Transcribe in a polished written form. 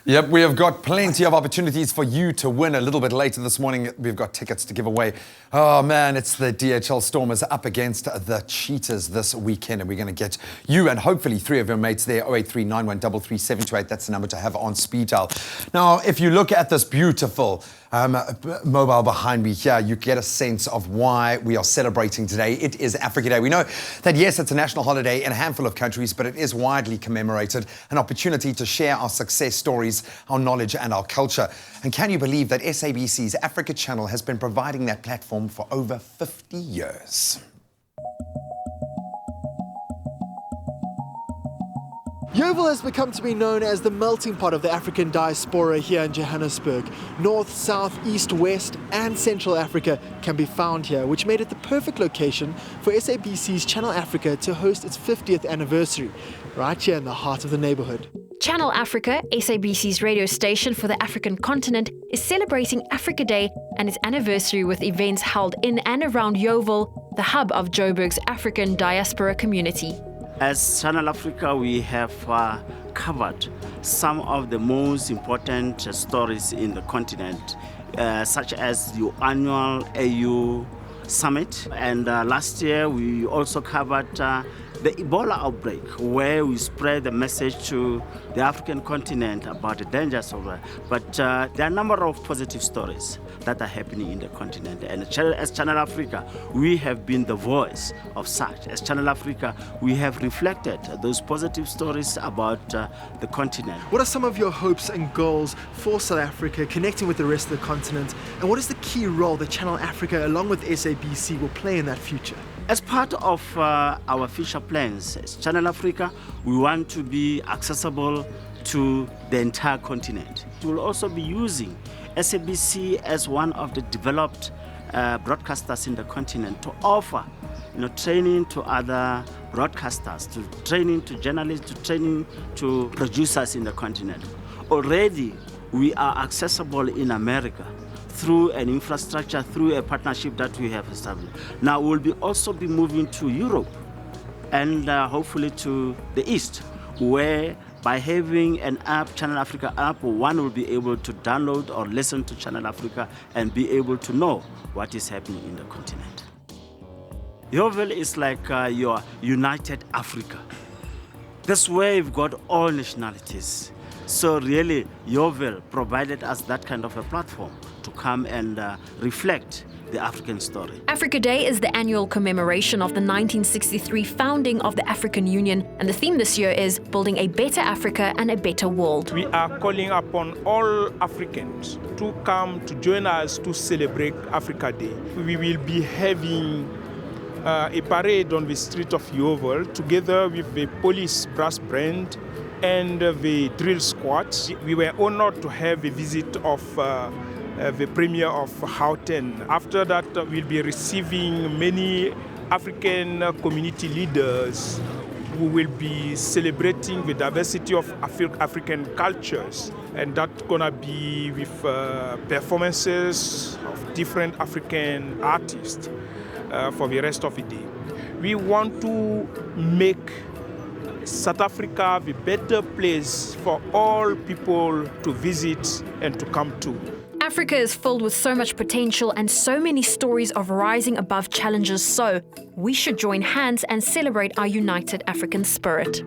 Yep, we have got plenty of opportunities for you to win. A little bit later this morning, we've got tickets to give away. Oh man, it's the DHL Stormers up against the Cheetahs this weekend, and we're going to get you and hopefully three of your mates there. 0839133728, that's the number to have on speed dial. Now, if you look at this beautiful mobile behind me here, you get a sense of why we are celebrating today. It is Africa Day. We know that, yes, it's a national holiday in a handful of countries, but it is widely commemorated, an opportunity to share our success stories, our knowledge and our culture. And can you believe that SABC's Africa channel has been providing that platform for over 50 years? Yeoville has become to be known as the melting pot of the African diaspora here in Johannesburg. North, South, East, West and Central Africa can be found here, which made it the perfect location for SABC's Channel Africa to host its 50th anniversary, right here in the heart of the neighborhood. Channel Africa, SABC's radio station for the African continent, is celebrating Africa Day and its anniversary with events held in and around Yeoville, the hub of Joburg's African diaspora community. As Channel Africa, we have covered some of the most important stories in the continent, such as the annual AU Summit. And last year, we also covered the Ebola outbreak, where we spread the message to the African continent about the dangers of it. But there are a number of positive stories that are happening in the continent. And as Channel Africa, we have been the voice of such. As Channel Africa, we have reflected those positive stories about the continent. What are some of your hopes and goals for South Africa connecting with the rest of the continent? And what is the key role that Channel Africa, along with SABC, will play in that future? As part of our future plans, as Channel Africa, we want to be accessible to the entire continent. We will also be using SABC as one of the developed broadcasters in the continent to offer training to other broadcasters, to training to journalists, to training to producers in the continent. Already, we are accessible in America through an infrastructure, through a partnership that we have established. Now we'll also be moving to Europe and hopefully to the East, where by having an app, Channel Africa app, one will be able to download or listen to Channel Africa and be able to know what is happening in the continent. Yeoville is like your united Africa. That's where you've got all nationalities. So really, Yeoville provided us that kind of a platform to come and reflect the African story. Africa Day is the annual commemoration of the 1963 founding of the African Union, and the theme this year is Building a Better Africa and a Better World. We are calling upon all Africans to come to join us to celebrate Africa Day. We will be having a parade on the street of Yeoville together with the police brass band and the drill squads. We were honored to have a visit of the Premier of Gauteng. After that, we'll be receiving many African community leaders who will be celebrating the diversity of African cultures. And that's gonna be with performances of different African artists for the rest of the day. We want to make South Africa the better place for all people to visit and to come to. Africa is filled with so much potential and so many stories of rising above challenges, so we should join hands and celebrate our united African spirit.